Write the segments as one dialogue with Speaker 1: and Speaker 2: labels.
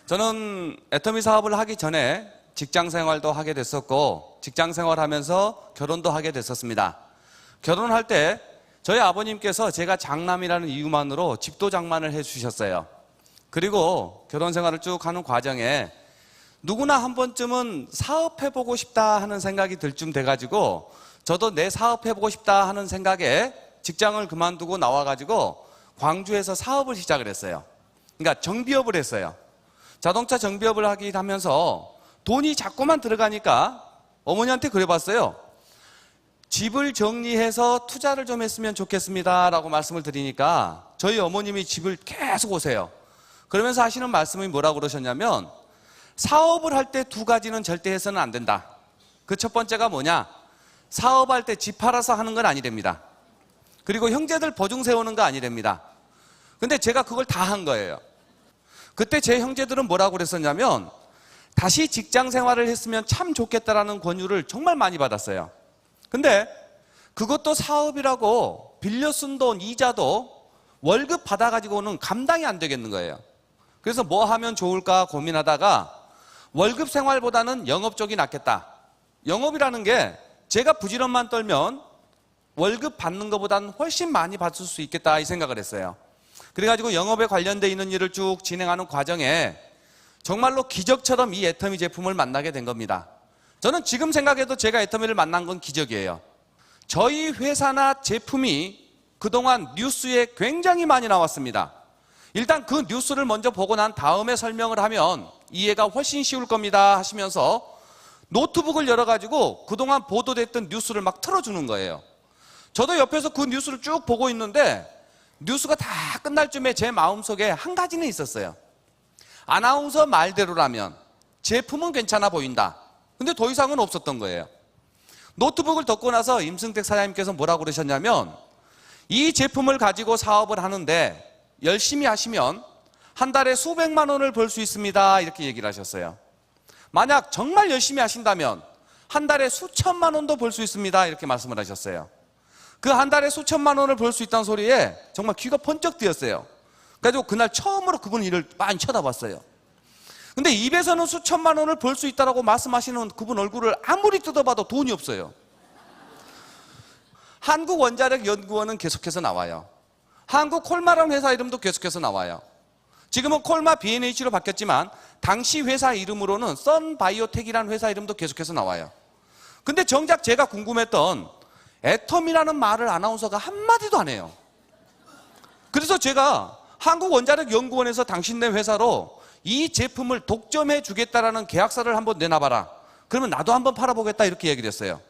Speaker 1: 저는 애터미 사업을 하기 전에 직장 생활도 하게 됐었고 직장 생활하면서 결혼도 하게 됐었습니다. 결혼할 때 저희 아버님께서 제가 장남이라는 이유만으로 집도 장만을 해주셨어요. 그리고 결혼 생활을 쭉 하는 과정에 누구나 한 번쯤은 사업해보고 싶다 하는 생각이 들 쯤 돼가지고 저도 내 사업해보고 싶다 하는 생각에 직장을 그만두고 나와가지고 광주에서 사업을 시작을 했어요. 그러니까 정비업을 했어요. 자동차 정비업을 하긴 하면서 돈이 자꾸만 들어가니까 어머니한테 그래봤어요. 집을 정리해서 투자를 좀 했으면 좋겠습니다 라고 말씀을 드리니까 저희 어머님이 집을 계속 오세요. 그러면서 하시는 말씀이 뭐라고 그러셨냐면 사업을 할 때 두 가지는 절대 해서는 안 된다. 그 첫 번째가 뭐냐? 사업할 때 집 팔아서 하는 건 아니랍니다. 그리고 형제들 보증 세우는 거 아니랍니다. 근데 제가 그걸 다 한 거예요. 그때 제 형제들은 뭐라고 그랬었냐면 다시 직장 생활을 했으면 참 좋겠다라는 권유를 정말 많이 받았어요. 근데 그것도 사업이라고 빌려 쓴 돈 이자도 월급 받아가지고는 감당이 안 되겠는 거예요. 그래서 뭐 하면 좋을까 고민하다가 월급 생활보다는 영업 쪽이 낫겠다. 영업이라는 게 제가 부지런만 떨면 월급 받는 것보다는 훨씬 많이 받을 수 있겠다 이 생각을 했어요. 그래가지고 영업에 관련되어 있는 일을 쭉 진행하는 과정에 정말로 기적처럼 이 애터미 제품을 만나게 된 겁니다. 저는 지금 생각해도 제가 애터미를 만난 건 기적이에요. 저희 회사나 제품이 그동안 뉴스에 굉장히 많이 나왔습니다. 일단 그 뉴스를 먼저 보고 난 다음에 설명을 하면 이해가 훨씬 쉬울 겁니다 하시면서 노트북을 열어가지고 그동안 보도됐던 뉴스를 막 틀어주는 거예요. 저도 옆에서 그 뉴스를 쭉 보고 있는데 뉴스가 다 끝날 쯤에 제 마음속에 한 가지는 있었어요. 아나운서 말대로라면 제품은 괜찮아 보인다. 근데 더 이상은 없었던 거예요. 노트북을 덮고 나서 임승택 사장님께서 뭐라고 그러셨냐면 이 제품을 가지고 사업을 하는데 열심히 하시면 한 달에 수백만 원을 벌 수 있습니다 이렇게 얘기를 하셨어요. 만약 정말 열심히 하신다면 한 달에 수천만 원도 벌 수 있습니다 이렇게 말씀을 하셨어요. 그 한 달에 수천만 원을 벌 수 있다는 소리에 정말 귀가 번쩍 뜨였어요. 그래가지고 그날 처음으로 그분 일을 많이 쳐다봤어요. 근데 입에서는 수천만 원을 벌 수 있다고 말씀하시는 그분 얼굴을 아무리 뜯어봐도 돈이 없어요. 한국원자력연구원은 계속해서 나와요. 한국콜마라는 회사 이름도 계속해서 나와요. 지금은 콜마 B&H로 바뀌었지만 당시 회사 이름으로는 선바이오텍이라는 회사 이름도 계속해서 나와요. 근데 정작 제가 궁금했던 애텀이라는 말을 아나운서가 한마디도 안 해요. 그래서 제가 한국원자력연구원에서 당신네 회사로 이 제품을 독점해 주겠다라는 계약서를 한번 내놔봐라. 그러면 나도 한번 팔아보겠다 이렇게 얘기를 했어요.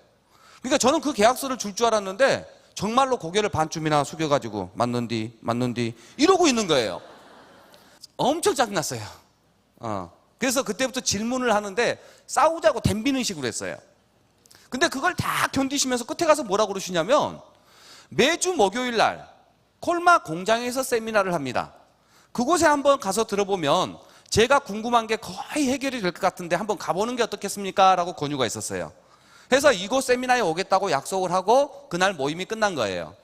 Speaker 1: 그러니까 저는 그 계약서를 줄 줄 알았는데 정말로 고개를 반쯤이나 숙여가지고 맞는디 이러고 있는 거예요. 엄청 짜증났어요. 그래서 그때부터 질문을 하는데 싸우자고 덤비는 식으로 했어요. 근데 그걸 다 견디시면서 끝에 가서 뭐라고 그러시냐면 매주 목요일 날 콜마 공장에서 세미나를 합니다. 그곳에 한번 가서 들어보면 제가 궁금한 게 거의 해결이 될 것 같은데 한번 가보는 게 어떻겠습니까? 라고 권유가 있었어요. 그래서 이곳 세미나에 오겠다고 약속을 하고 그날 모임이 끝난 거예요.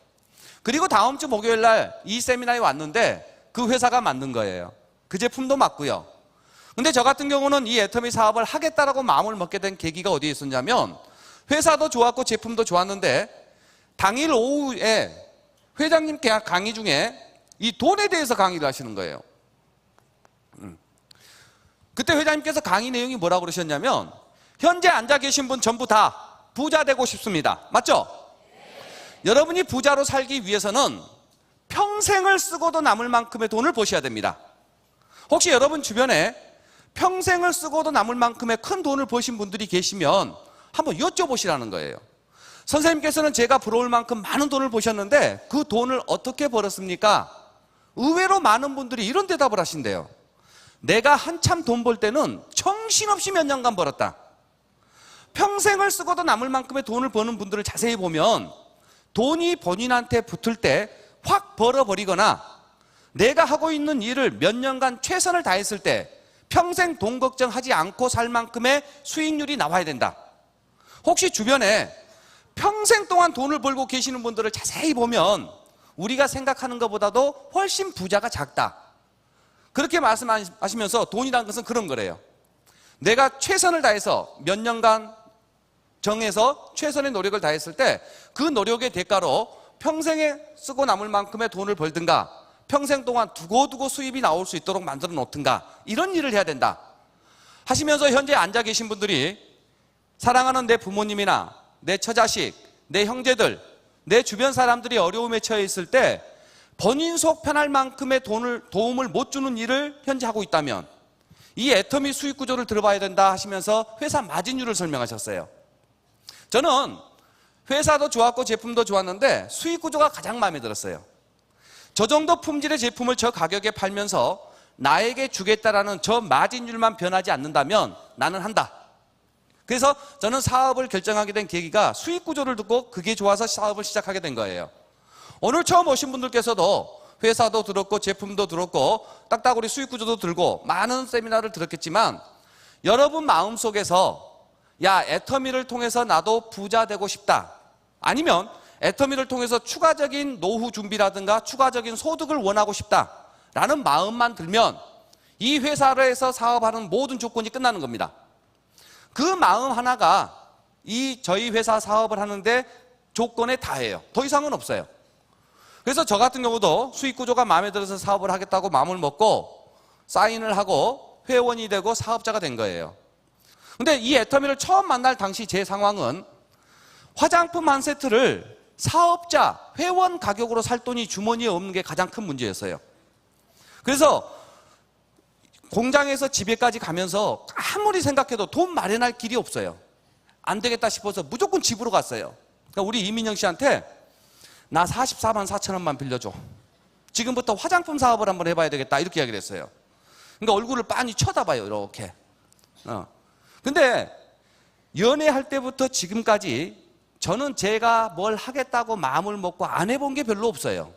Speaker 1: 그리고 다음 주 목요일 날 이 세미나에 왔는데 그 회사가 맞는 거예요. 그 제품도 맞고요. 근데 저 같은 경우는 이 애터미 사업을 하겠다라고 마음을 먹게 된 계기가 어디에 있었냐면 회사도 좋았고 제품도 좋았는데 당일 오후에 회장님 강의 중에 이 돈에 대해서 강의를 하시는 거예요. 그때 회장님께서 강의 내용이 뭐라고 그러셨냐면 현재 앉아 계신 분 전부 다 부자 되고 싶습니다. 맞죠? 여러분이 부자로 살기 위해서는 평생을 쓰고도 남을 만큼의 돈을 버셔야 됩니다. 혹시 여러분 주변에 평생을 쓰고도 남을 만큼의 큰 돈을 버신 분들이 계시면 한번 여쭤보시라는 거예요. 선생님께서는 제가 부러울 만큼 많은 돈을 버셨는데 그 돈을 어떻게 벌었습니까? 의외로 많은 분들이 이런 대답을 하신대요. 내가 한참 돈 벌 때는 정신없이 몇 년간 벌었다. 평생을 쓰고도 남을 만큼의 돈을 버는 분들을 자세히 보면 돈이 본인한테 붙을 때 확 벌어버리거나 내가 하고 있는 일을 몇 년간 최선을 다했을 때 평생 돈 걱정하지 않고 살 만큼의 수익률이 나와야 된다. 혹시 주변에 평생 동안 돈을 벌고 계시는 분들을 자세히 보면 우리가 생각하는 것보다도 훨씬 부자가 작다. 그렇게 말씀하시면서 돈이라는 것은 그런 거래요. 내가 최선을 다해서 몇 년간 정해서 최선의 노력을 다했을 때 그 노력의 대가로 평생에 쓰고 남을 만큼의 돈을 벌든가 평생 동안 두고두고 수입이 나올 수 있도록 만들어 놓든가 이런 일을 해야 된다 하시면서 현재 앉아 계신 분들이 사랑하는 내 부모님이나 내 처자식, 내 형제들, 내 주변 사람들이 어려움에 처해 있을 때 본인 속 편할 만큼의 도움을 못 주는 일을 현재 하고 있다면 이 애터미 수익 구조를 들어봐야 된다 하시면서 회사 마진율을 설명하셨어요. 저는 회사도 좋았고 제품도 좋았는데 수익 구조가 가장 마음에 들었어요. 저 정도 품질의 제품을 저 가격에 팔면서 나에게 주겠다라는 저 마진율만 변하지 않는다면 나는 한다. 그래서 저는 사업을 결정하게 된 계기가 수익 구조를 듣고 그게 좋아서 사업을 시작하게 된 거예요. 오늘 처음 오신 분들께서도 회사도 들었고 제품도 들었고 딱따구리 수익 구조도 들고 많은 세미나를 들었겠지만 여러분 마음속에서 야, 애터미를 통해서 나도 부자 되고 싶다. 아니면 애터미를 통해서 추가적인 노후 준비라든가 추가적인 소득을 원하고 싶다라는 마음만 들면 이 회사에서 사업하는 모든 조건이 끝나는 겁니다. 그 마음 하나가 저희 회사 사업을 하는데 조건에 다해요. 더 이상은 없어요. 그래서 저 같은 경우도 수익 구조가 마음에 들어서 사업을 하겠다고 마음을 먹고 사인을 하고 회원이 되고 사업자가 된 거예요. 근데 이 애터미를 처음 만날 당시 제 상황은 화장품 한 세트를 사업자, 회원 가격으로 살 돈이 주머니에 없는 게 가장 큰 문제였어요. 그래서 공장에서 집에까지 가면서 아무리 생각해도 돈 마련할 길이 없어요. 안 되겠다 싶어서 무조건 집으로 갔어요. 그러니까 우리 이민영 씨한테 나 44만 4천 원만 빌려줘. 지금부터 화장품 사업을 한번 해봐야 되겠다 이렇게 이야기를 했어요. 그러니까 얼굴을 빤히 쳐다봐요 이렇게. 근데 연애할 때부터 지금까지 저는 제가 뭘 하겠다고 마음을 먹고 안 해본 게 별로 없어요.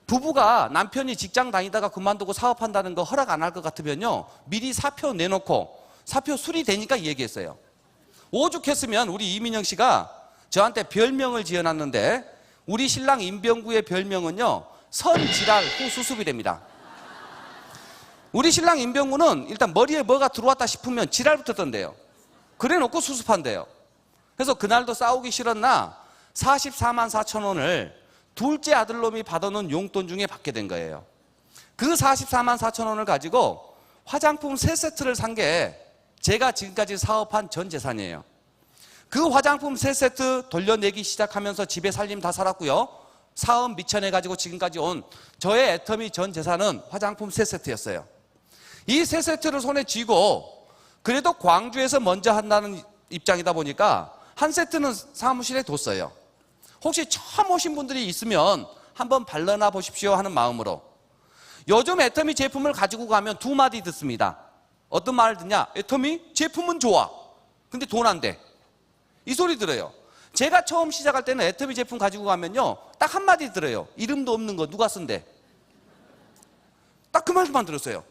Speaker 1: 부부가 남편이 직장 다니다가 그만두고 사업한다는 거 허락 안 할 것 같으면요 미리 사표 내놓고 사표 수리되니까 얘기했어요. 오죽했으면 우리 이민영 씨가 저한테 별명을 지어놨는데 우리 신랑 임병구의 별명은요 선지랄 후 수습이랍니다. 우리 신랑 임병구는 일단 머리에 뭐가 들어왔다 싶으면 지랄부터 던데요. 그래 놓고 수습한대요. 그래서 그날도 싸우기 싫었나 44만 4천 원을 둘째 아들놈이 받아놓은 용돈 중에 받게 된 거예요. 그 44만 4천 원을 가지고 화장품 3세트를 산 게 제가 지금까지 사업한 전 재산이에요. 그 화장품 3세트 돌려내기 시작하면서 집에 살림 다 살았고요. 사업 미천해가지고 지금까지 온 저의 애터미 전 재산은 화장품 3세트였어요. 이 3세트를 손에 쥐고 그래도 광주에서 먼저 한다는 입장이다 보니까 한 세트는 사무실에 뒀어요. 혹시 처음 오신 분들이 있으면 한번 발라나 보십시오 하는 마음으로. 요즘 애터미 제품을 가지고 가면 두 마디 듣습니다. 어떤 말을 듣냐? 애터미 제품은 좋아. 근데 돈 안 돼. 이 소리 들어요. 제가 처음 시작할 때는 애터미 제품 가지고 가면요 딱 한마디 들어요. 이름도 없는 거 누가 쓴대. 딱 그 말만 들었어요.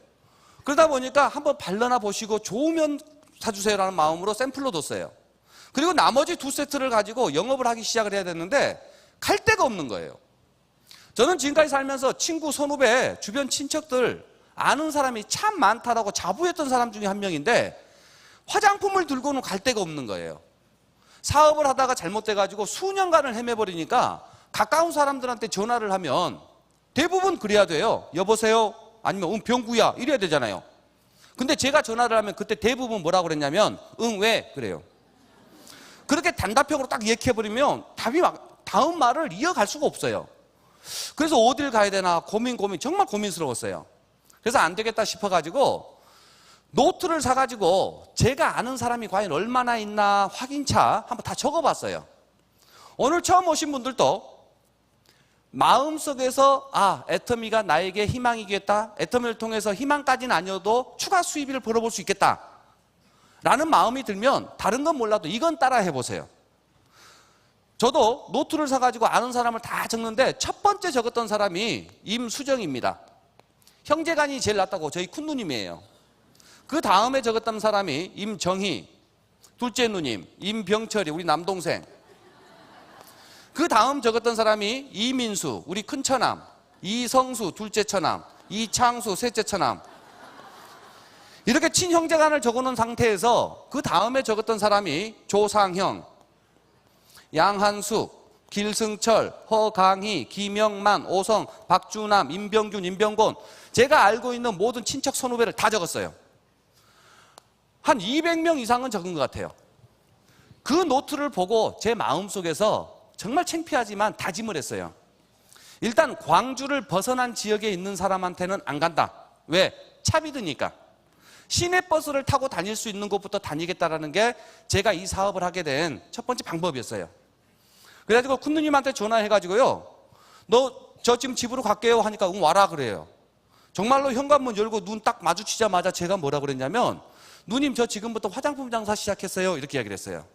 Speaker 1: 그러다 보니까 한번 발라나 보시고 좋으면 사주세요라는 마음으로 샘플로 뒀어요. 그리고 나머지 2세트를 가지고 영업을 하기 시작을 해야 되는데 갈 데가 없는 거예요. 저는 지금까지 살면서 친구, 선후배, 주변 친척들 아는 사람이 참 많다라고 자부했던 사람 중에 한 명인데 화장품을 들고는 갈 데가 없는 거예요. 사업을 하다가 잘못돼가지고 수년간을 헤매버리니까 가까운 사람들한테 전화를 하면 대부분 그래야 돼요. 여보세요? 아니면 응 병구야 이래야 되잖아요. 근데 제가 전화를 하면 그때 대부분 뭐라고 그랬냐면 응 왜? 그래요. 그렇게 단답형으로 딱 얘기해버리면 답이 다음 말을 이어갈 수가 없어요. 그래서 어딜 가야 되나 고민 정말 고민스러웠어요. 그래서 안 되겠다 싶어가지고 노트를 사가지고 제가 아는 사람이 과연 얼마나 있나 확인차 한번 다 적어봤어요. 오늘 처음 오신 분들도 마음속에서 애터미가 나에게 희망이겠다. 애터미를 통해서 희망까지는 아니어도 추가 수입을 벌어볼 수 있겠다 라는 마음이 들면 다른 건 몰라도 이건 따라 해보세요. 저도 노트를 사가지고 아는 사람을 다 적는데 첫 번째 적었던 사람이 임수정입니다. 형제간이 제일 낫다고 저희 큰누님이에요. 그 다음에 적었던 사람이 임정희, 둘째 누님, 임병철이 우리 남동생. 그 다음 적었던 사람이 이민수, 우리 큰처남, 이성수, 둘째 처남, 이창수 셋째 처남. 이렇게 친형제간을 적어놓은 상태에서 그 다음에 적었던 사람이 조상형, 양한숙, 길승철, 허강희, 김영만, 오성, 박주남, 임병균, 임병곤, 제가 알고 있는 모든 친척 선후배를 다 적었어요. 한 200명 이상은 적은 것 같아요. 그 노트를 보고 제 마음속에서 정말 창피하지만 다짐을 했어요. 일단 광주를 벗어난 지역에 있는 사람한테는 안 간다. 왜? 차비 드니까. 시내버스를 타고 다닐 수 있는 곳부터 다니겠다라는 게 제가 이 사업을 하게 된 첫 번째 방법이었어요. 그래가지고 쿤누님한테 전화해가지고요, 너 저 지금 집으로 갈게요 하니까 응 와라 그래요. 정말로 현관문 열고 눈 딱 마주치자마자 제가 뭐라 그랬냐면, 누님 저 지금부터 화장품 장사 시작했어요 이렇게 이야기를 했어요.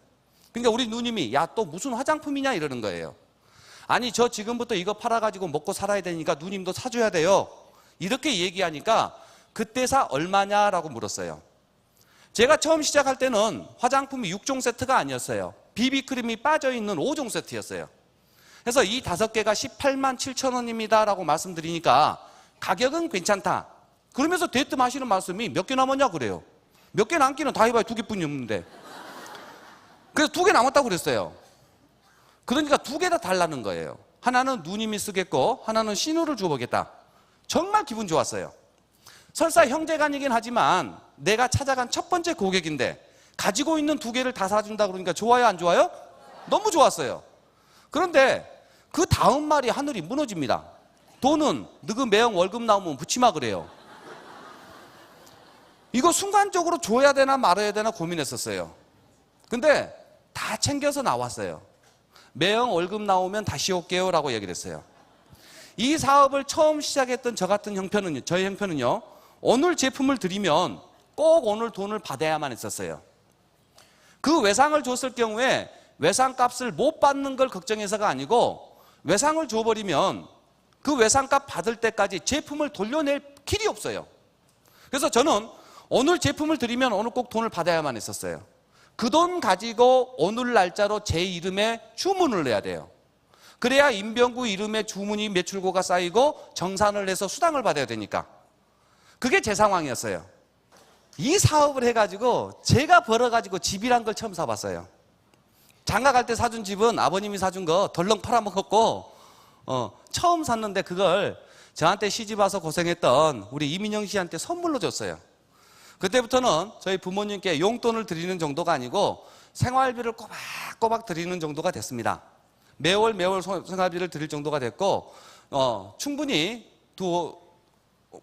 Speaker 1: 그러니까 우리 누님이 야 또 무슨 화장품이냐 이러는 거예요. 아니 저 지금부터 이거 팔아가지고 먹고 살아야 되니까 누님도 사줘야 돼요 이렇게 얘기하니까 그때사 얼마냐라고 물었어요. 제가 처음 시작할 때는 화장품이 6종 세트가 아니었어요. 비비크림이 빠져있는 5종 세트였어요. 그래서 이 5개가 18만 7천 원입니다 라고 말씀드리니까 가격은 괜찮다 그러면서 대뜸 하시는 말씀이 몇 개 남았냐 그래요. 몇 개 남기는 다 해봐야 2개뿐이 없는데. 그래서 2개 남았다고 그랬어요. 그러니까 2개 다 달라는 거예요. 하나는 누님이 쓰겠고 하나는 신우를 줘보겠다. 정말 기분 좋았어요. 설사 형제간이긴 하지만 내가 찾아간 첫 번째 고객인데 가지고 있는 2개를 다 사준다 그러니까 좋아요 안 좋아요? 너무 좋았어요. 그런데 그 다음 말이 하늘이 무너집니다. 돈은 너그 매형 월급 나오면 붙이마 그래요. 이거 순간적으로 줘야 되나 말아야 되나 고민했었어요. 근데 다 챙겨서 나왔어요. 매형 월급 나오면 다시 올게요 라고 얘기를 했어요. 이 사업을 처음 시작했던 저 같은 형편은요, 저희 형편은요, 오늘 제품을 드리면 꼭 오늘 돈을 받아야만 했었어요. 그 외상을 줬을 경우에 외상값을 못 받는 걸 걱정해서가 아니고, 외상을 줘버리면 그 외상값 받을 때까지 제품을 돌려낼 길이 없어요. 그래서 저는 오늘 제품을 드리면 오늘 꼭 돈을 받아야만 했었어요. 그 돈 가지고 오늘 날짜로 제 이름에 주문을 내야 돼요. 그래야 임병구 이름에 주문이 매출고가 쌓이고 정산을 해서 수당을 받아야 되니까. 그게 제 상황이었어요. 이 사업을 해가지고 제가 벌어가지고 집이란 걸 처음 사봤어요. 장가 갈 때 사준 집은 아버님이 사준 거 덜렁 팔아먹었고, 처음 샀는데 그걸 저한테 시집 와서 고생했던 우리 이민영 씨한테 선물로 줬어요. 그때부터는 저희 부모님께 용돈을 드리는 정도가 아니고 생활비를 꼬박꼬박 드리는 정도가 됐습니다. 매월 생활비를 드릴 정도가 됐고, 충분히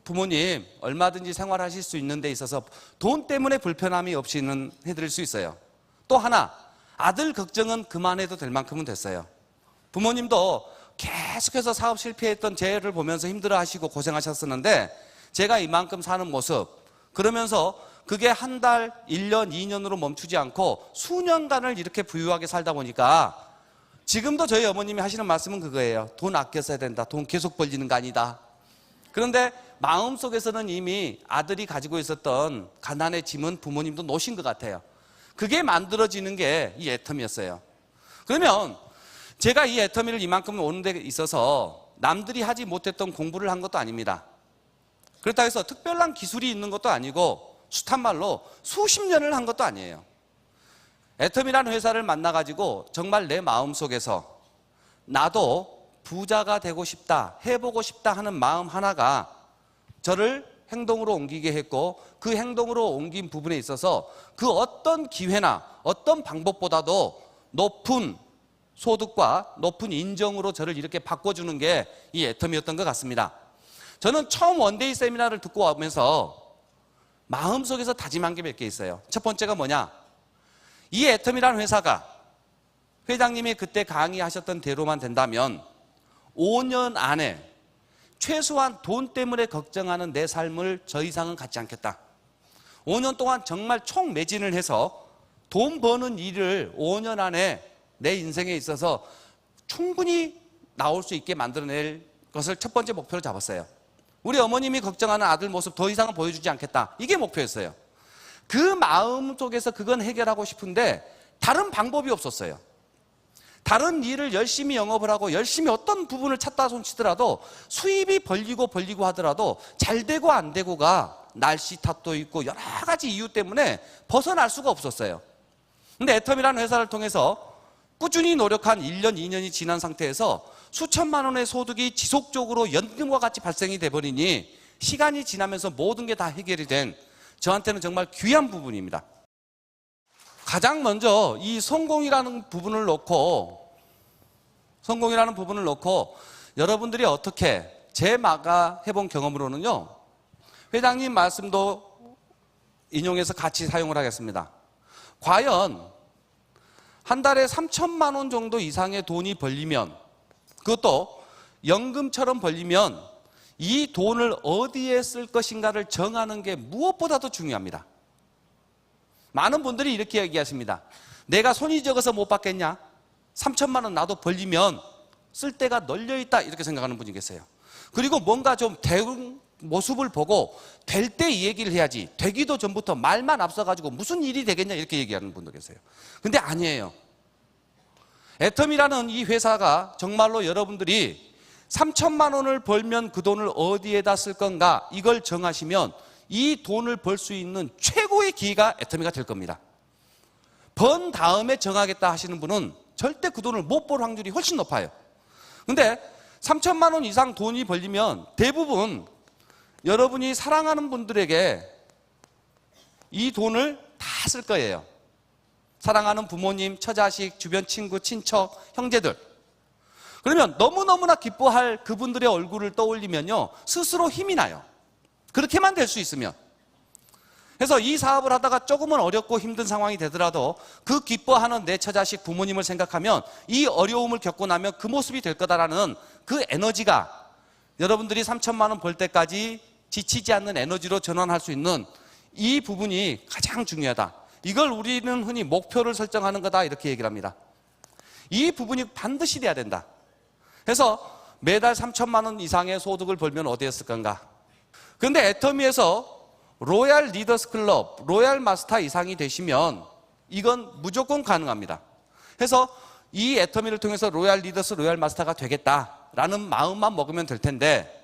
Speaker 1: 부모님 얼마든지 생활하실 수 있는 데 있어서 돈 때문에 불편함이 없이는 해드릴 수 있어요. 또 하나, 아들 걱정은 그만해도 될 만큼은 됐어요. 부모님도 계속해서 사업 실패했던 재해를 보면서 힘들어하시고 고생하셨었는데 제가 이만큼 사는 모습, 그러면서 그게 한 달, 1년, 2년으로 멈추지 않고 수년간을 이렇게 부유하게 살다 보니까 지금도 저희 어머님이 하시는 말씀은 그거예요. 돈 아껴 써야 된다. 돈 계속 벌리는 거 아니다. 그런데 마음속에서는 이미 아들이 가지고 있었던 가난의 짐은 부모님도 놓으신 것 같아요. 그게 만들어지는 게 이 애터미였어요. 그러면 제가 이 애터미를 이만큼 오는 데 있어서 남들이 하지 못했던 공부를 한 것도 아닙니다. 그렇다고 해서 특별한 기술이 있는 것도 아니고 숱한 말로 수십 년을 한 것도 아니에요. 애터미라는 회사를 만나가지고 정말 내 마음속에서 나도 부자가 되고 싶다, 해보고 싶다 하는 마음 하나가 저를 행동으로 옮기게 했고, 그 행동으로 옮긴 부분에 있어서 그 어떤 기회나 어떤 방법보다도 높은 소득과 높은 인정으로 저를 이렇게 바꿔주는 게 이 애터미였던 것 같습니다. 저는 처음 원데이 세미나를 듣고 오면서 마음속에서 다짐한 게 몇 개 있어요. 첫 번째가 뭐냐? 이 애터미라는 회사가 회장님이 그때 강의하셨던 대로만 된다면 5년 안에 최소한 돈 때문에 걱정하는 내 삶을 저 이상은 갖지 않겠다. 5년 동안 정말 총매진을 해서 돈 버는 일을 5년 안에 내 인생에 있어서 충분히 나올 수 있게 만들어낼 것을 첫 번째 목표로 잡았어요. 우리 어머님이 걱정하는 아들 모습 더 이상은 보여주지 않겠다. 이게 목표였어요. 그 마음 속에서 그건 해결하고 싶은데 다른 방법이 없었어요. 다른 일을 열심히 영업을 하고 열심히 어떤 부분을 찾다 손치더라도 수입이 벌리고 하더라도 잘 되고 안 되고가 날씨 탓도 있고 여러 가지 이유 때문에 벗어날 수가 없었어요. 근데 애텀이라는 회사를 통해서 꾸준히 노력한 1년, 2년이 지난 상태에서 수천만 원의 소득이 지속적으로 연금과 같이 발생이 돼버리니 시간이 지나면서 모든 게 다 해결이 된 저한테는 정말 귀한 부분입니다. 가장 먼저 이 성공이라는 부분을 놓고 여러분들이 어떻게 제가 해본 경험으로는요, 회장님 말씀도 인용해서 같이 사용을 하겠습니다. 과연 한 달에 3천만 원 정도 이상의 돈이 벌리면, 그것도 연금처럼 벌리면 이 돈을 어디에 쓸 것인가를 정하는 게 무엇보다도 중요합니다. 많은 분들이 이렇게 얘기하십니다. 내가 손이 적어서 못 받겠냐? 3천만 원 나도 벌리면 쓸 데가 널려있다, 이렇게 생각하는 분이 계세요. 그리고 뭔가 좀 대응 모습을 보고 될 때 이 얘기를 해야지, 되기도 전부터 말만 앞서가지고 무슨 일이 되겠냐, 이렇게 얘기하는 분도 계세요. 근데 아니에요. 애텀이라는 이 회사가 정말로 여러분들이 3천만 원을 벌면 그 돈을 어디에다 쓸 건가, 이걸 정하시면 이 돈을 벌 수 있는 최고의 기회가 애터미가 될 겁니다. 번 다음에 정하겠다 하시는 분은 절대 그 돈을 못 벌 확률이 훨씬 높아요. 근데 3천만 원 이상 돈이 벌리면 대부분 여러분이 사랑하는 분들에게 이 돈을 다 쓸 거예요. 사랑하는 부모님, 처자식, 주변 친구, 친척, 형제들. 그러면 너무너무나 기뻐할 그분들의 얼굴을 떠올리면요, 스스로 힘이 나요. 그렇게만 될 수 있으면. 그래서 이 사업을 하다가 조금은 어렵고 힘든 상황이 되더라도 그 기뻐하는 내 처자식, 부모님을 생각하면 이 어려움을 겪고 나면 그 모습이 될 거다라는 그 에너지가 여러분들이 3천만 원 벌 때까지 지치지 않는 에너지로 전환할 수 있는 이 부분이 가장 중요하다. 이걸 우리는 흔히 목표를 설정하는 거다, 이렇게 얘기를 합니다. 이 부분이 반드시 돼야 된다. 그래서 매달 3천만 원 이상의 소득을 벌면 어디에 쓸 건가? 그런데 애터미에서 로얄 리더스 클럽, 로얄 마스터 이상이 되시면 이건 무조건 가능합니다. 그래서 이 애터미를 통해서 로얄 리더스, 로얄 마스터가 되겠다라는 마음만 먹으면 될 텐데,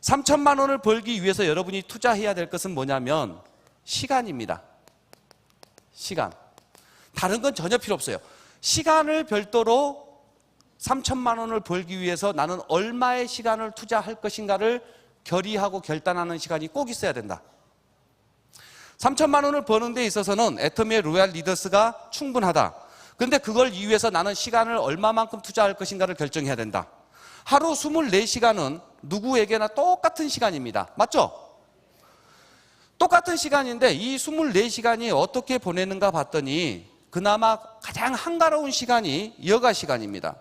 Speaker 1: 3천만 원을 벌기 위해서 여러분이 투자해야 될 것은 뭐냐면 시간입니다. 시간. 다른 건 전혀 필요 없어요. 시간을 별도로 3천만 원을 벌기 위해서 나는 얼마의 시간을 투자할 것인가를 결의하고 결단하는 시간이 꼭 있어야 된다. 3천만 원을 버는 데 있어서는 애터미의 로얄 리더스가 충분하다. 그런데 그걸 위해서 나는 시간을 얼마만큼 투자할 것인가를 결정해야 된다. 하루 24시간은 누구에게나 똑같은 시간입니다. 맞죠? 똑같은 시간인데 이 24시간이 어떻게 보내는가 봤더니 그나마 가장 한가로운 시간이 여가 시간입니다.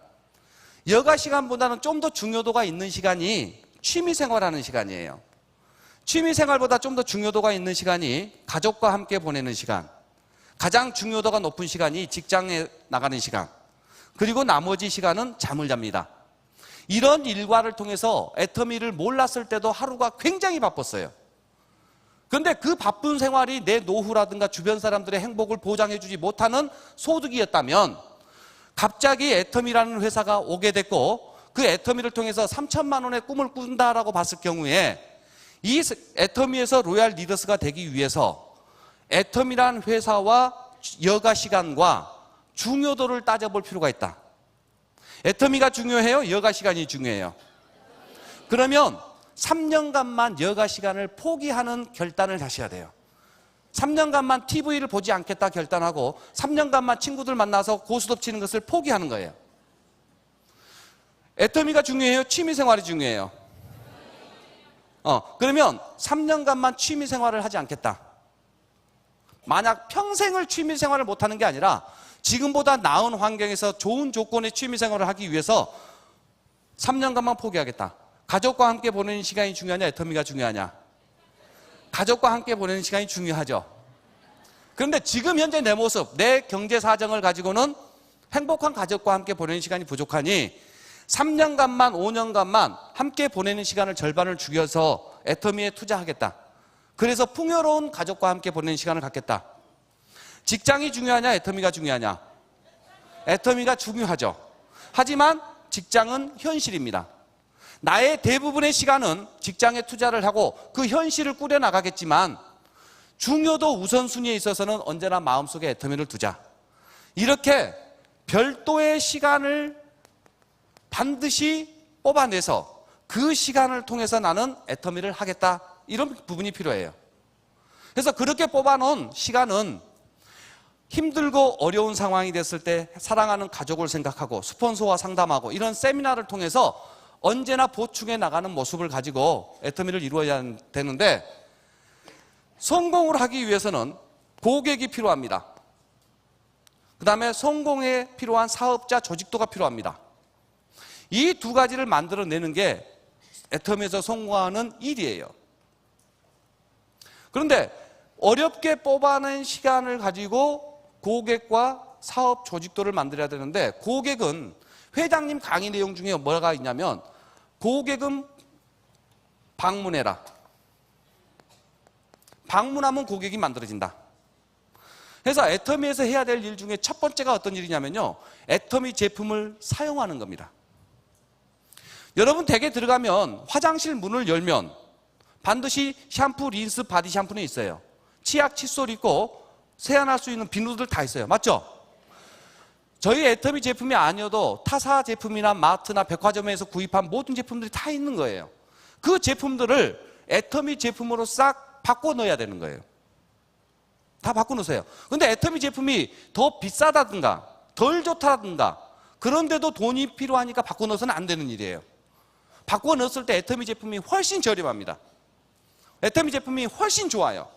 Speaker 1: 여가 시간보다는 좀 더 중요도가 있는 시간이 취미생활하는 시간이에요. 취미생활보다 좀 더 중요도가 있는 시간이 가족과 함께 보내는 시간, 가장 중요도가 높은 시간이 직장에 나가는 시간, 그리고 나머지 시간은 잠을 잡니다. 이런 일과를 통해서 애터미를 몰랐을 때도 하루가 굉장히 바빴어요. 그런데 그 바쁜 생활이 내 노후라든가 주변 사람들의 행복을 보장해주지 못하는 소득이었다면 갑자기 애터미라는 회사가 오게 됐고 그 애터미를 통해서 3천만 원의 꿈을 꾼다라고 봤을 경우에 이 애터미에서 로얄 리더스가 되기 위해서 애터미라는 회사와 여가 시간과 중요도를 따져볼 필요가 있다. 애터미가 중요해요? 여가 시간이 중요해요? 그러면 3년간만 여가 시간을 포기하는 결단을 하셔야 돼요. 3년간만 TV를 보지 않겠다 결단하고 3년간만 친구들 만나서 고스톱 치는 것을 포기하는 거예요. 애터미가 중요해요? 취미생활이 중요해요? 그러면 3년간만 취미생활을 하지 않겠다. 만약 평생을 취미생활을 못하는 게 아니라 지금보다 나은 환경에서 좋은 조건의 취미생활을 하기 위해서 3년간만 포기하겠다. 가족과 함께 보내는 시간이 중요하냐, 애터미가 중요하냐? 가족과 함께 보내는 시간이 중요하죠. 그런데 지금 현재 내 모습, 내 경제 사정을 가지고는 행복한 가족과 함께 보내는 시간이 부족하니 3년간만, 5년간만 함께 보내는 시간을 절반을 죽여서 애터미에 투자하겠다. 그래서 풍요로운 가족과 함께 보내는 시간을 갖겠다. 직장이 중요하냐, 애터미가 중요하냐? 애터미가 중요하죠. 하지만 직장은 현실입니다. 나의 대부분의 시간은 직장에 투자를 하고 그 현실을 꾸려나가겠지만 중요도 우선순위에 있어서는 언제나 마음속에 애터미를 두자. 이렇게 별도의 시간을 반드시 뽑아내서 그 시간을 통해서 나는 애터미를 하겠다. 이런 부분이 필요해요. 그래서 그렇게 뽑아놓은 시간은 힘들고 어려운 상황이 됐을 때 사랑하는 가족을 생각하고 스폰서와 상담하고 이런 세미나를 통해서 언제나 보충해 나가는 모습을 가지고 애터미를 이루어야 되는데, 성공을 하기 위해서는 고객이 필요합니다. 그 다음에 성공에 필요한 사업자 조직도가 필요합니다. 이 두 가지를 만들어내는 게 애터미에서 성공하는 일이에요. 그런데 어렵게 뽑아낸 시간을 가지고 고객과 사업 조직도를 만들어야 되는데, 고객은 회장님 강의 내용 중에 뭐가 있냐면 고객은 방문해라. 방문하면 고객이 만들어진다. 그래서 애터미에서 해야 될 일 중에 첫 번째가 어떤 일이냐면요, 애터미 제품을 사용하는 겁니다. 여러분 댁에 들어가면 화장실 문을 열면 반드시 샴푸, 린스, 바디 샴푸는 있어요. 치약, 칫솔 있고 세안할 수 있는 비누들 다 있어요. 맞죠? 저희 애터미 제품이 아니어도 타사 제품이나 마트나 백화점에서 구입한 모든 제품들이 다 있는 거예요. 그 제품들을 애터미 제품으로 싹 바꿔 넣어야 되는 거예요. 다 바꿔 놓으세요. 근데 애터미 제품이 더 비싸다든가 덜 좋다든가 그런데도 돈이 필요하니까 바꿔 넣어서는 안 되는 일이에요. 바꿔 넣었을 때 애터미 제품이 훨씬 저렴합니다. 애터미 제품이 훨씬 좋아요.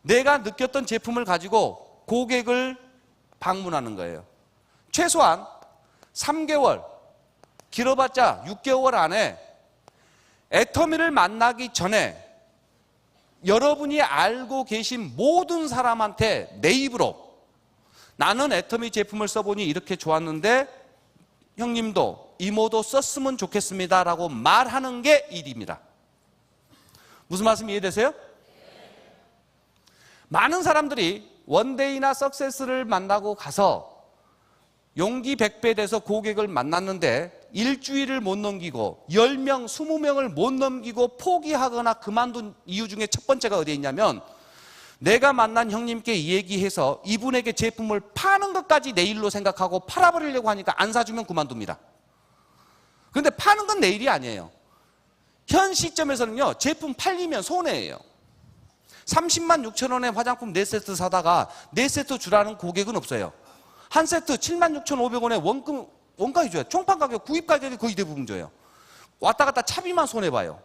Speaker 1: 내가 느꼈던 제품을 가지고 고객을 방문하는 거예요. 최소한 3개월, 길어봤자 6개월 안에 애터미를 만나기 전에 여러분이 알고 계신 모든 사람한테 내 입으로 나는 애터미 제품을 써보니 이렇게 좋았는데 형님도 이모도 썼으면 좋겠습니다 라고 말하는 게 일입니다. 무슨 말씀 이해되세요? 많은 사람들이 원데이나 석세스를 만나고 가서 용기 100배 돼서 고객을 만났는데 일주일을 못 넘기고 10명, 20명을 못 넘기고 포기하거나 그만둔 이유 중에 첫 번째가 어디에 있냐면, 내가 만난 형님께 얘기해서 이분에게 제품을 파는 것까지 내 일로 생각하고 팔아버리려고 하니까 안 사주면 그만둡니다. 그런데 파는 건 내 일이 아니에요. 현 시점에서는요, 제품 팔리면 손해예요. 30만 6천 원에 화장품 4세트 사다가 4세트 주라는 고객은 없어요. 한 세트 76,500원에 원가 해줘요. 총판 가격, 구입 가격이 거의 대부분 줘요. 왔다 갔다 차비만 손해봐요.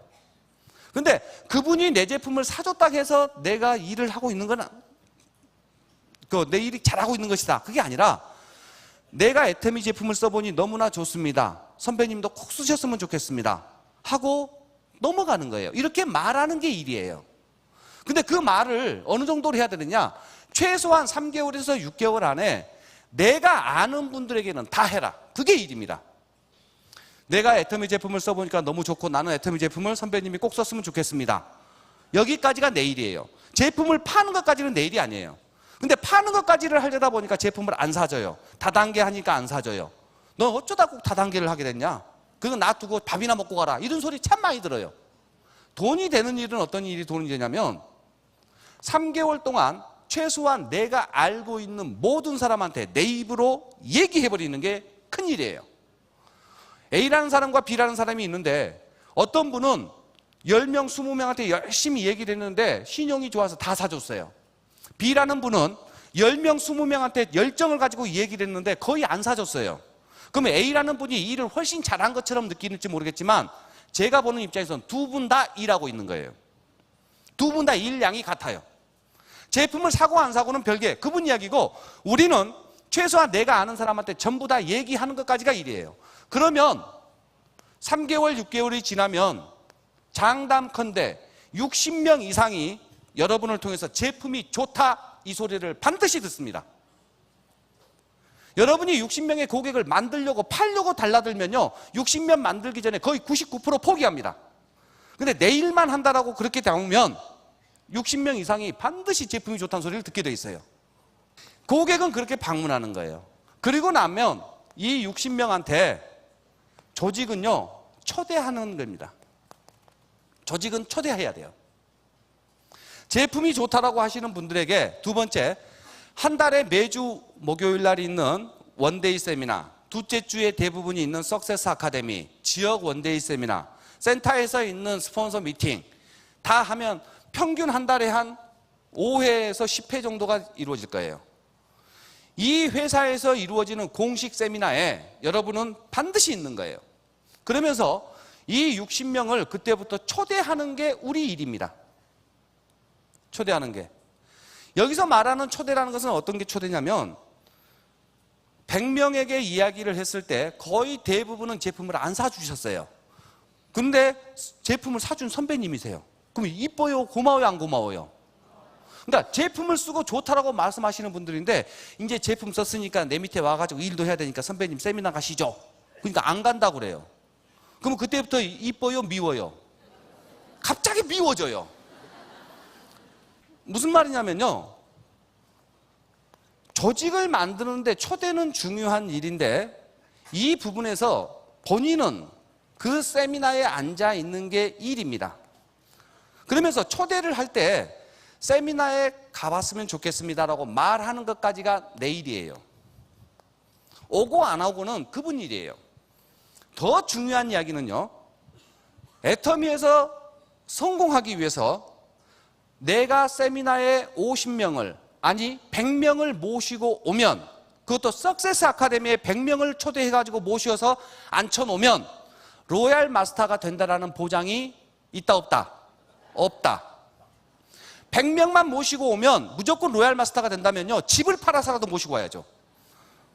Speaker 1: 근데 그분이 내 제품을 사줬다고 해서 내가 일을 하고 있는 건, 내 일이 잘하고 있는 것이다. 그게 아니라, 내가 애터미 제품을 써보니 너무나 좋습니다. 선배님도 꼭 쓰셨으면 좋겠습니다. 하고 넘어가는 거예요. 이렇게 말하는 게 일이에요. 근데 그 말을 어느 정도로 해야 되느냐? 최소한 3개월에서 6개월 안에 내가 아는 분들에게는 다 해라. 그게 일입니다. 내가 애터미 제품을 써보니까 너무 좋고 나는 애터미 제품을 선배님이 꼭 썼으면 좋겠습니다. 여기까지가 내 일이에요. 제품을 파는 것까지는 내 일이 아니에요. 근데 파는 것까지를 하려다 보니까 제품을 안 사줘요. 다단계 하니까 안 사줘요. 너 어쩌다 꼭 다단계를 하게 됐냐? 그거 놔두고 밥이나 먹고 가라. 이런 소리 참 많이 들어요. 돈이 되는 일은 어떤 일이 돈이 되냐면 3개월 동안 최소한 내가 알고 있는 모든 사람한테 내 입으로 얘기해버리는 게 큰일이에요. A라는 사람과 B라는 사람이 있는데 어떤 분은 10명, 20명한테 열심히 얘기를 했는데 신용이 좋아서 다 사줬어요. B라는 분은 10명, 20명한테 열정을 가지고 얘기를 했는데 거의 안 사줬어요. 그러면 A라는 분이 일을 훨씬 잘한 것처럼 느끼는지 모르겠지만 제가 보는 입장에서는 두 분 다 일하고 있는 거예요. 두 분 다 일량이 같아요. 제품을 사고 안 사고는 별개, 그분 이야기고, 우리는 최소한 내가 아는 사람한테 전부 다 얘기하는 것까지가 일이에요. 그러면 3개월, 6개월이 지나면 장담컨대 60명 이상이 여러분을 통해서 제품이 좋다 이 소리를 반드시 듣습니다. 여러분이 60명의 고객을 만들려고 팔려고 달라들면요, 60명 만들기 전에 거의 99% 포기합니다. 근데 내일만 한다라고 그렇게 나오면 60명 이상이 반드시 제품이 좋다는 소리를 듣게 돼 있어요. 고객은 그렇게 방문하는 거예요. 그리고 나면 이 60명한테 조직은요, 초대하는 겁니다. 조직은 초대해야 돼요. 제품이 좋다라고 하시는 분들에게 두 번째, 한 달에 매주 목요일 날 있는 원데이 세미나, 둘째 주에 대부분이 있는 석세스 아카데미, 지역 원데이 세미나, 센터에서 있는 스폰서 미팅 다 하면 평균 한 달에 한 5회에서 10회 정도가 이루어질 거예요. 이 회사에서 이루어지는 공식 세미나에 여러분은 반드시 있는 거예요. 그러면서 이 60명을 그때부터 초대하는 게 우리 일입니다. 초대하는 게. 여기서 말하는 초대라는 것은 어떤 게 초대냐면 100명에게 이야기를 했을 때 거의 대부분은 제품을 안 사주셨어요. 근데 제품을 사준 선배님이세요. 그럼 이뻐요? 고마워요? 안 고마워요? 그러니까 제품을 쓰고 좋다라고 말씀하시는 분들인데 이제 제품 썼으니까 내 밑에 와가지고 일도 해야 되니까 선배님 세미나 가시죠. 그러니까 안 간다고 그래요. 그러면 그때부터 이뻐요? 미워요? 갑자기 미워져요. 무슨 말이냐면요, 조직을 만드는데 초대는 중요한 일인데 이 부분에서 본인은 그 세미나에 앉아 있는 게 일입니다. 그러면서 초대를 할 때 세미나에 가봤으면 좋겠습니다라고 말하는 것까지가 내 일이에요. 오고 안 오고는 그분 일이에요. 더 중요한 이야기는요, 애터미에서 성공하기 위해서 내가 세미나에 50명을 아니 100명을 모시고 오면, 그것도 석세스 아카데미에 100명을 초대해가지고 모셔서 앉혀놓으면 로얄 마스터가 된다라는 보장이 있다 없다? 없다. 100명만 모시고 오면 무조건 로얄 마스터가 된다면요, 집을 팔아서라도 모시고 와야죠.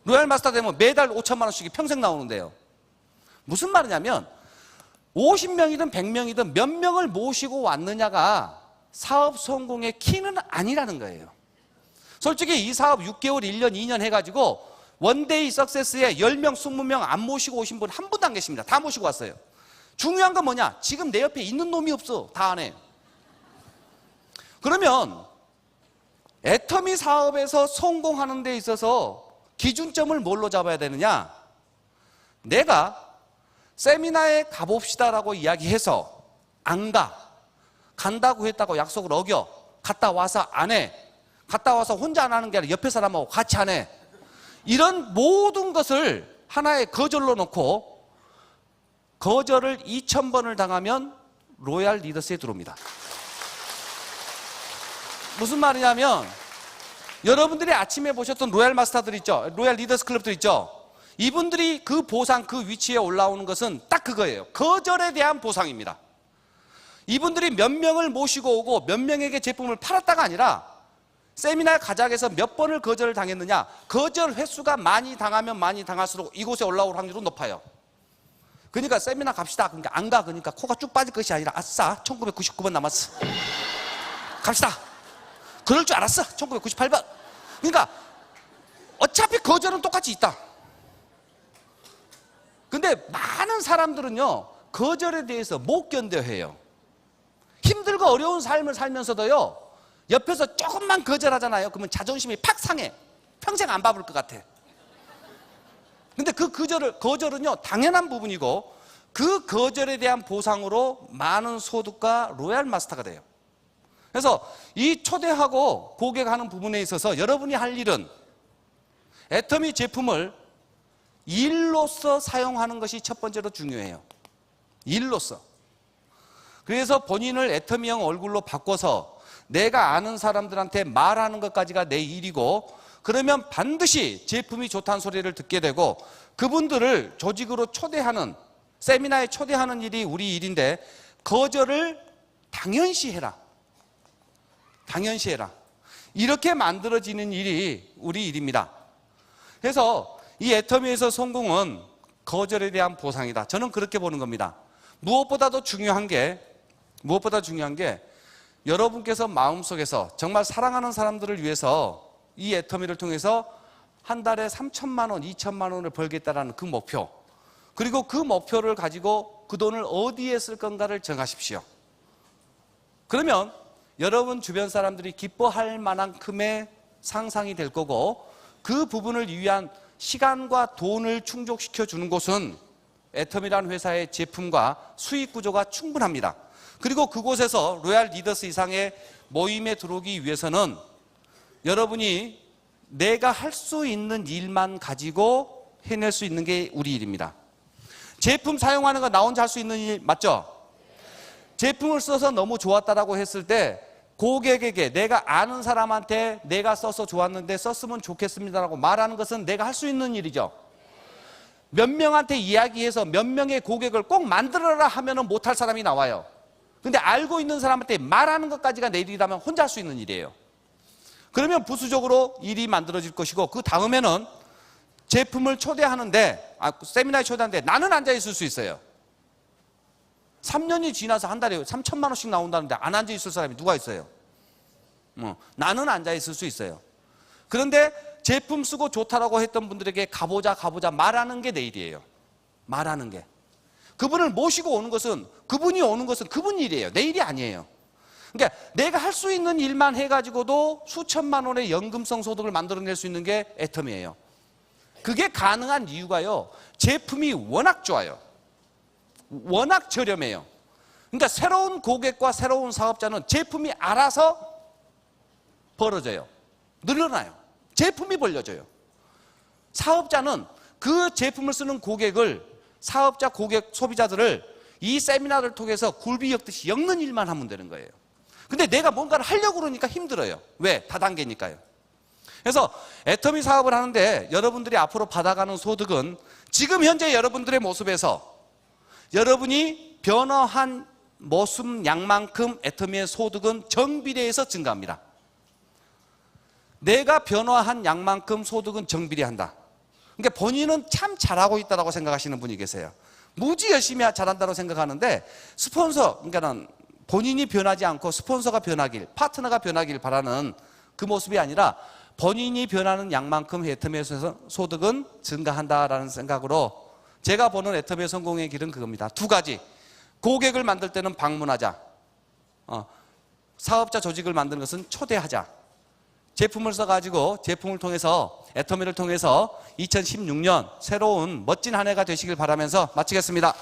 Speaker 1: 로얄 마스터 되면 매달 5천만 원씩이 평생 나오는데요. 무슨 말이냐면 50명이든 100명이든 몇 명을 모시고 왔느냐가 사업 성공의 키는 아니라는 거예요. 솔직히 이 사업 6개월, 1년, 2년 해가지고 원데이 석세스에 10명, 20명 안 모시고 오신 분 한 분도 안 계십니다. 다 모시고 왔어요. 중요한 건 뭐냐? 지금 내 옆에 있는 놈이 없어. 다 안 해. 그러면 애터미 사업에서 성공하는 데 있어서 기준점을 뭘로 잡아야 되느냐? 내가 세미나에 가봅시다라고 이야기해서 안 가. 간다고 했다고 약속을 어겨. 갔다 와서 안 해. 갔다 와서 혼자 안 하는 게 아니라 옆에 사람하고 같이 안 해. 이런 모든 것을 하나의 거절로 놓고 거절을 2000번을 당하면 로얄 리더스에 들어옵니다. 무슨 말이냐면 여러분들이 아침에 보셨던 로얄 마스터들 있죠? 로얄 리더스 클럽들 있죠? 이분들이 그 보상, 그 위치에 올라오는 것은 딱 그거예요. 거절에 대한 보상입니다. 이분들이 몇 명을 모시고 오고 몇 명에게 제품을 팔았다가 아니라 세미나 가작에서 몇 번을 거절을 당했느냐, 거절 횟수가 많이 당하면 많이 당할수록 이곳에 올라올 확률은 높아요. 그러니까 세미나 갑시다. 그러니까 안 가. 그러니까 코가 쭉 빠질 것이 아니라 아싸 1999번 남았어. 갑시다. 그럴 줄 알았어. 1998번. 그러니까 어차피 거절은 똑같이 있다. 근데 많은 사람들은요, 거절에 대해서 못 견뎌해요. 힘들고 어려운 삶을 살면서도요, 옆에서 조금만 거절하잖아요. 그러면 자존심이 팍 상해. 평생 안 밟을 것 같아. 근데 그 거절은요, 당연한 부분이고 그 거절에 대한 보상으로 많은 소득과 로얄 마스터가 돼요. 그래서 이 초대하고 고객하는 부분에 있어서 여러분이 할 일은 애터미 제품을 일로서 사용하는 것이 첫 번째로 중요해요. 일로서. 그래서 본인을 애터미형 얼굴로 바꿔서 내가 아는 사람들한테 말하는 것까지가 내 일이고, 그러면 반드시 제품이 좋다는 소리를 듣게 되고 그분들을 조직으로 초대하는, 세미나에 초대하는 일이 우리 일인데 거절을 당연시해라. 당연시해라. 이렇게 만들어지는 일이 우리 일입니다. 그래서 이 애터미에서 성공은 거절에 대한 보상이다. 저는 그렇게 보는 겁니다. 무엇보다도 중요한 게 여러분께서 마음속에서 정말 사랑하는 사람들을 위해서 이 애터미를 통해서 한 달에 3천만 원, 2천만 원을 벌겠다라는 그 목표, 그리고 그 목표를 가지고 그 돈을 어디에 쓸 건가를 정하십시오. 그러면 여러분 주변 사람들이 기뻐할 만한큼의 상상이 될 거고 그 부분을 위한 시간과 돈을 충족시켜 주는 곳은 애텀이라는 회사의 제품과 수익 구조가 충분합니다. 그리고 그곳에서 로얄 리더스 이상의 모임에 들어오기 위해서는 여러분이 내가 할 수 있는 일만 가지고 해낼 수 있는 게 우리 일입니다. 제품 사용하는 거 나 혼자 할 수 있는 일 맞죠? 제품을 써서 너무 좋았다라고 했을 때 고객에게 내가 아는 사람한테 내가 써서 좋았는데 썼으면 좋겠습니다라고 말하는 것은 내가 할 수 있는 일이죠. 몇 명한테 이야기해서 몇 명의 고객을 꼭 만들어라 하면은 못할 사람이 나와요. 근데 알고 있는 사람한테 말하는 것까지가 내 일이라면 혼자 할 수 있는 일이에요. 그러면 부수적으로 일이 만들어질 것이고, 그 다음에는 제품을 초대하는데, 세미나에 초대하는데 나는 앉아 있을 수 있어요. 3년이 지나서 한 달에 3천만 원씩 나온다는데 안 앉아 있을 사람이 누가 있어요? 나는 앉아 있을 수 있어요. 그런데 제품 쓰고 좋다라고 했던 분들에게 가보자 말하는 게 내 일이에요. 말하는 게. 그분을 모시고 오는 것은, 그분이 오는 것은 그분 일이에요. 내 일이 아니에요. 그러니까 내가 할 수 있는 일만 해가지고도 수천만 원의 연금성 소득을 만들어낼 수 있는 게 애텀이에요. 그게 가능한 이유가요, 제품이 워낙 좋아요. 워낙 저렴해요. 그러니까 새로운 고객과 새로운 사업자는 제품이 알아서 벌어져요. 늘어나요. 제품이 벌려져요. 사업자는 그 제품을 쓰는 고객을, 사업자, 고객, 소비자들을 이 세미나를 통해서 굴비 엮듯이 엮는 일만 하면 되는 거예요. 근데 내가 뭔가를 하려고 그러니까 힘들어요. 왜? 다단계니까요. 그래서 애터미 사업을 하는데 여러분들이 앞으로 받아가는 소득은 지금 현재 여러분들의 모습에서 여러분이 변화한 모습 양만큼 애터미의 소득은 정비례해서 증가합니다. 내가 변화한 양만큼 소득은 정비례한다. 그러니까 본인은 참 잘하고 있다고 생각하시는 분이 계세요. 무지 열심히 잘한다고 생각하는데 스폰서, 그러니까는 본인이 변하지 않고 스폰서가 변하길, 파트너가 변하길 바라는 그 모습이 아니라 본인이 변하는 양만큼 애터미의 소득은 증가한다라는 생각으로 제가 보는 애터미의 성공의 길은 그겁니다. 두 가지. 고객을 만들 때는 방문하자. 사업자 조직을 만드는 것은 초대하자. 제품을 써가지고 제품을 통해서, 애터미를 통해서 2016년 새로운 멋진 한 해가 되시길 바라면서 마치겠습니다.